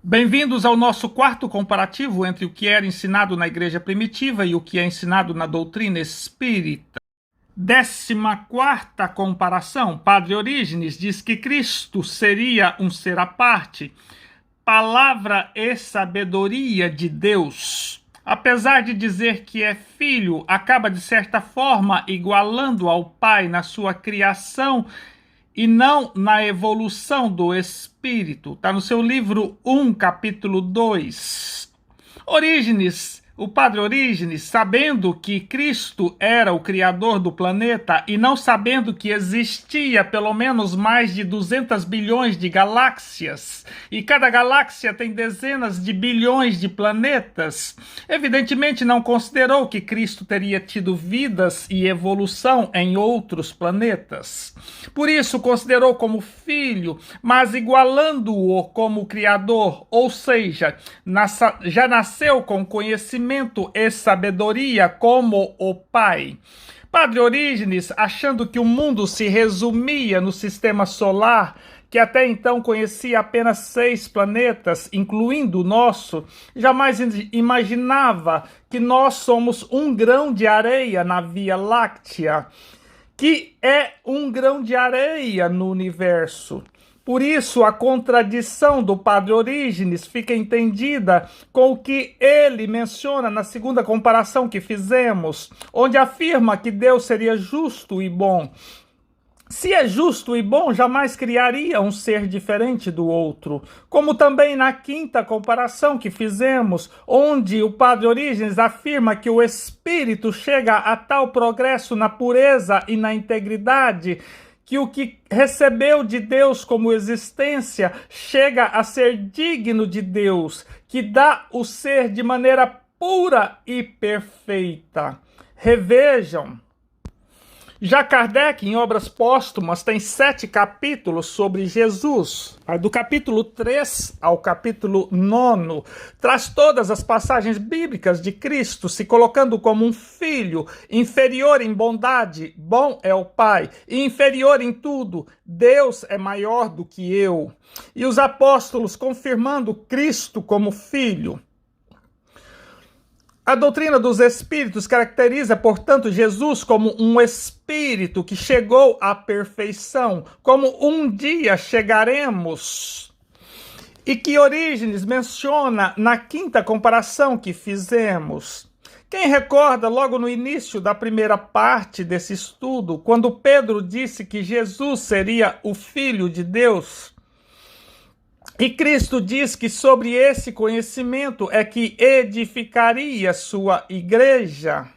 Bem-vindos ao nosso quarto comparativo entre o que era ensinado na igreja primitiva e o que é ensinado na doutrina espírita. 14ª comparação. Padre Orígenes diz que Cristo seria um ser à parte, palavra e sabedoria de Deus. Apesar de dizer que é filho, acaba de certa forma igualando ao Pai na sua criação e não na evolução do espírito. Está no seu livro 1, capítulo 2. O padre Orígenes, sabendo que Cristo era o criador do planeta e não sabendo que existia pelo menos mais de 200 bilhões de galáxias, e cada galáxia tem dezenas de bilhões de planetas, evidentemente não considerou que Cristo teria tido vidas e evolução em outros planetas. Por isso, considerou como filho, mas igualando-o como criador, ou seja, já nasceu com conhecimento e sabedoria como o Pai. Padre Orígenes, achando que o mundo se resumia no sistema solar, que até então conhecia apenas 6 planetas, incluindo o nosso, jamais imaginava que nós somos um grão de areia na Via Láctea, que é um grão de areia no universo. Por isso, a contradição do Padre Orígenes fica entendida com o que ele menciona na segunda comparação que fizemos, onde afirma que Deus seria justo e bom. Se é justo e bom, jamais criaria um ser diferente do outro. Como também na quinta comparação que fizemos, onde o Padre Orígenes afirma que o espírito chega a tal progresso na pureza e na integridade que o que recebeu de Deus como existência chega a ser digno de Deus, que dá o ser de maneira pura e perfeita. Revejam. Já Kardec, em Obras Póstumas, tem 7 capítulos sobre Jesus. Do capítulo 3 ao capítulo 9, traz todas as passagens bíblicas de Cristo, se colocando como um filho, inferior em bondade, bom é o Pai, e inferior em tudo, Deus é maior do que eu. E os apóstolos confirmando Cristo como filho. A doutrina dos espíritos caracteriza, portanto, Jesus como um espírito que chegou à perfeição, como um dia chegaremos. E que Orígenes menciona na quinta comparação que fizemos. Quem recorda logo no início da primeira parte desse estudo, quando Pedro disse que Jesus seria o Filho de Deus? E Cristo diz que sobre esse conhecimento é que edificaria sua igreja.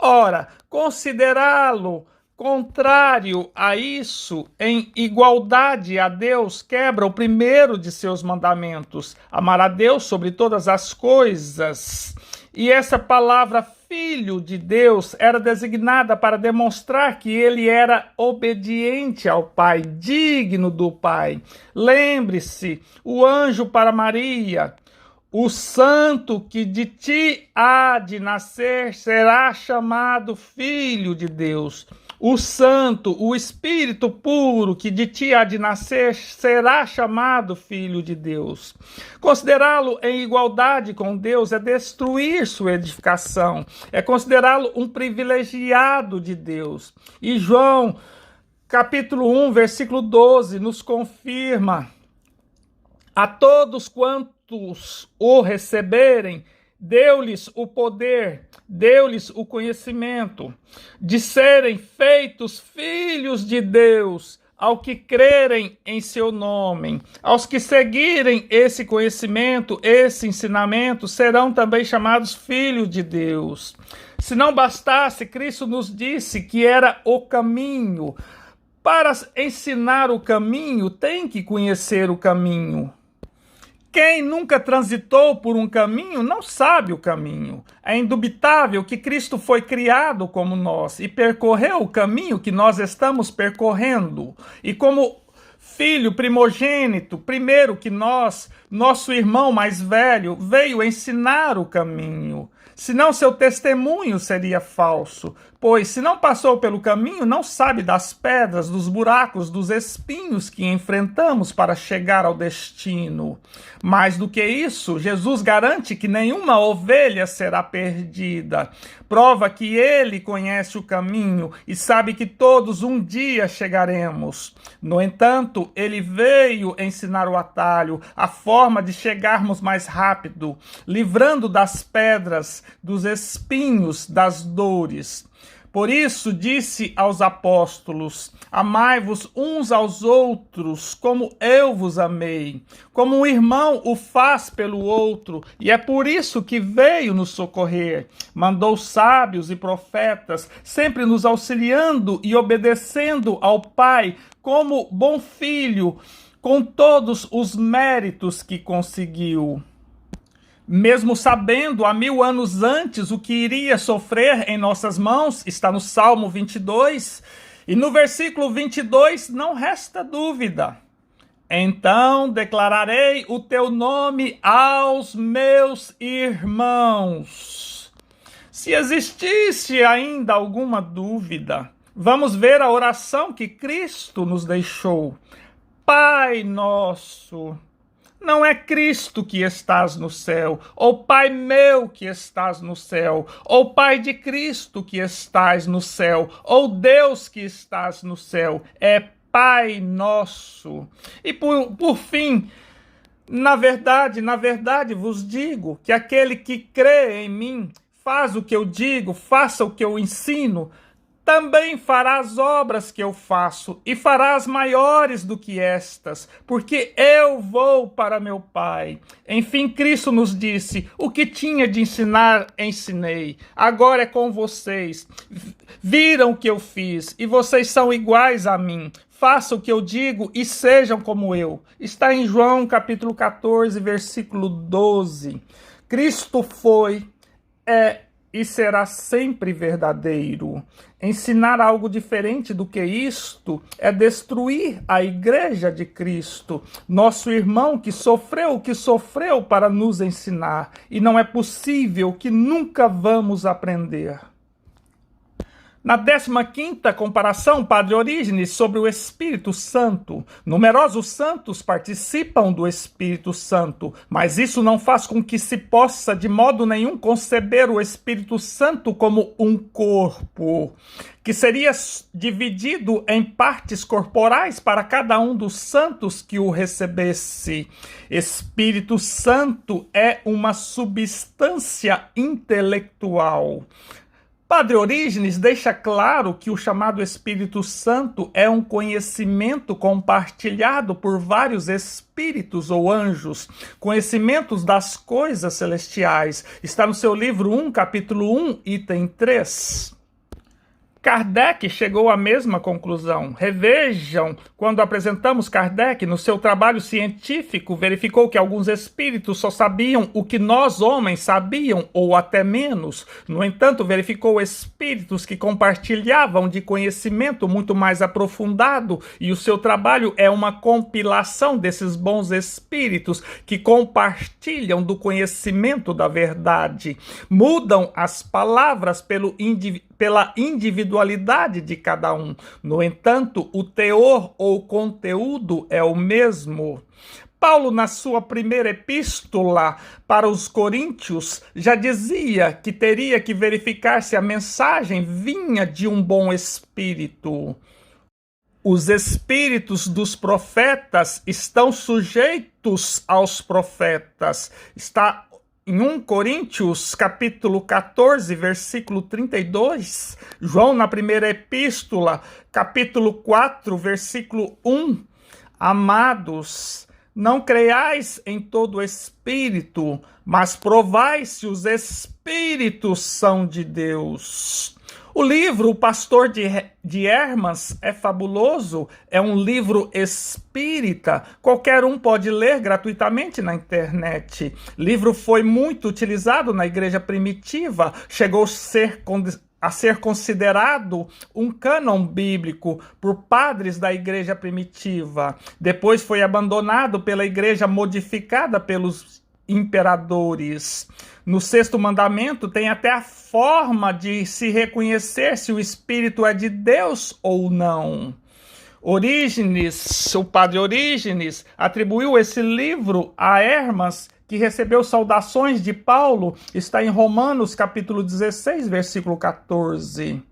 Ora, considerá-lo contrário a isso, em igualdade a Deus, quebra o primeiro de seus mandamentos, amar a Deus sobre todas as coisas. E essa palavra Filho de Deus era designada para demonstrar que ele era obediente ao Pai, digno do Pai. Lembre-se, o anjo para Maria: o santo que de ti há de nascer será chamado Filho de Deus. O santo, o espírito puro que de ti há de nascer será chamado Filho de Deus. Considerá-lo em igualdade com Deus é destruir sua edificação, é considerá-lo um privilegiado de Deus. E João, capítulo 1, versículo 12, nos confirma: a todos quantos o receberem, deu-lhes o poder, deu-lhes o conhecimento de serem feitos filhos de Deus, ao que crerem em seu nome. Aos que seguirem esse conhecimento, esse ensinamento, serão também chamados filhos de Deus. Se não bastasse, Cristo nos disse que era o caminho. Para ensinar o caminho, tem que conhecer o caminho. Quem nunca transitou por um caminho não sabe o caminho. É indubitável que Cristo foi criado como nós e percorreu o caminho que nós estamos percorrendo. E como filho primogênito, primeiro que nós, nosso irmão mais velho, veio ensinar o caminho. Senão seu testemunho seria falso. Pois se não passou pelo caminho, não sabe das pedras, dos buracos, dos espinhos que enfrentamos para chegar ao destino. Mais do que isso, Jesus garante que nenhuma ovelha será perdida. Prova que ele conhece o caminho e sabe que todos um dia chegaremos. No entanto, ele veio ensinar o atalho, a forma de chegarmos mais rápido, livrando das pedras, dos espinhos, das dores. Por isso disse aos apóstolos: amai-vos uns aos outros, como eu vos amei. Como um irmão o faz pelo outro, e é por isso que veio nos socorrer. Mandou sábios e profetas, sempre nos auxiliando e obedecendo ao Pai, como bom filho, com todos os méritos que conseguiu. Mesmo sabendo há 1000 anos antes o que iria sofrer em nossas mãos, está no Salmo 22, e no versículo 22 não resta dúvida. Então declararei o teu nome aos meus irmãos. Se existisse ainda alguma dúvida, vamos ver a oração que Cristo nos deixou. Pai nosso. Não é Cristo que estás no céu, ou Pai meu que estás no céu, ou Pai de Cristo que estás no céu, ou Deus que estás no céu. É Pai nosso. E por fim, na verdade vos digo que aquele que crê em mim, faz o que eu digo, faça o que eu ensino, também fará as obras que eu faço, e farás maiores do que estas, porque eu vou para meu Pai. Enfim, Cristo nos disse: o que tinha de ensinar, ensinei. Agora é com vocês. Viram o que eu fiz, e vocês são iguais a mim. Façam o que eu digo e sejam como eu. Está em João capítulo 14, versículo 12. Cristo foi, e será sempre verdadeiro. Ensinar algo diferente do que isto é destruir a igreja de Cristo, nosso irmão que sofreu o que sofreu para nos ensinar, e não é possível que nunca vamos aprender. Na 15ª comparação, Padre Orígenes, sobre o Espírito Santo. Numerosos santos participam do Espírito Santo, mas isso não faz com que se possa de modo nenhum conceber o Espírito Santo como um corpo, que seria dividido em partes corporais para cada um dos santos que o recebesse. Espírito Santo é uma substância intelectual. Padre Orígenes deixa claro que o chamado Espírito Santo é um conhecimento compartilhado por vários espíritos ou anjos, conhecimentos das coisas celestiais. Está no seu livro 1, capítulo 1, item 3. Kardec chegou à mesma conclusão. Revejam, quando apresentamos Kardec no seu trabalho científico, verificou que alguns espíritos só sabiam o que nós, homens, sabiam, ou até menos. No entanto, verificou espíritos que compartilhavam de conhecimento muito mais aprofundado, e o seu trabalho é uma compilação desses bons espíritos que compartilham do conhecimento da verdade. Mudam as palavras pela individualidade de cada um. No entanto, o teor ou conteúdo é o mesmo. Paulo, na sua primeira epístola para os Coríntios, já dizia que teria que verificar se a mensagem vinha de um bom espírito. Os espíritos dos profetas estão sujeitos aos profetas. Está em 1 Coríntios, capítulo 14, versículo 32, João, na primeira epístola, capítulo 4, versículo 1, amados, não creiais em todo espírito, mas provai se os espíritos são de Deus. O livro O Pastor de Hermas é fabuloso, é um livro espírita, qualquer um pode ler gratuitamente na internet. O livro foi muito utilizado na igreja primitiva, chegou a ser considerado um cânon bíblico por padres da igreja primitiva. Depois foi abandonado pela igreja modificada pelos imperadores. No sexto mandamento tem até a forma de se reconhecer se o Espírito é de Deus ou não. Orígenes, o padre Orígenes, atribuiu esse livro a Hermas, que recebeu saudações de Paulo, está em Romanos capítulo 16, versículo 14.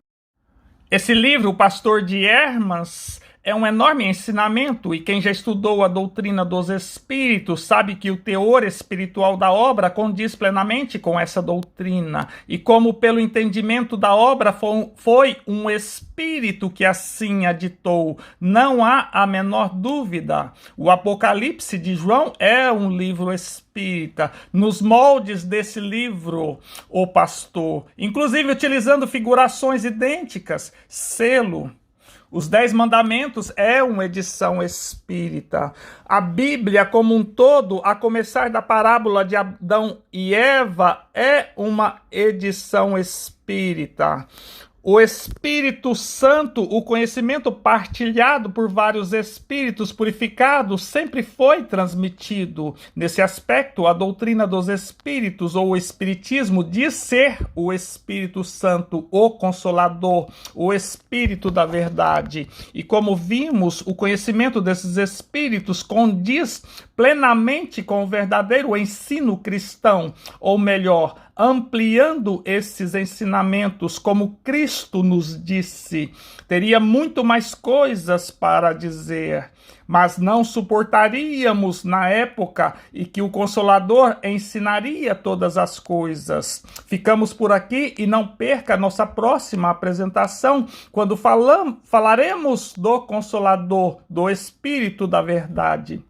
Esse livro, O Pastor de Hermas, é um enorme ensinamento, e quem já estudou a doutrina dos espíritos sabe que o teor espiritual da obra condiz plenamente com essa doutrina, e como pelo entendimento da obra foi um espírito que assim a ditou, não há a menor dúvida. O Apocalipse de João é um livro espírita, nos moldes desse livro, O Pastor, inclusive utilizando figurações idênticas, selo. Os 10 Mandamentos é uma edição espírita. A Bíblia como um todo, a começar da parábola de Adão e Eva, é uma edição espírita. O Espírito Santo, o conhecimento partilhado por vários espíritos purificados, sempre foi transmitido. Nesse aspecto, a doutrina dos espíritos, ou o espiritismo, diz ser o Espírito Santo, o Consolador, o Espírito da verdade. E como vimos, o conhecimento desses espíritos condiz plenamente com o verdadeiro ensino cristão, ou melhor, ampliando esses ensinamentos, como Cristo nos disse. Teria muito mais coisas para dizer, mas não suportaríamos na época em que o Consolador ensinaria todas as coisas. Ficamos por aqui e não perca nossa próxima apresentação, quando falaremos do Consolador, do Espírito da Verdade.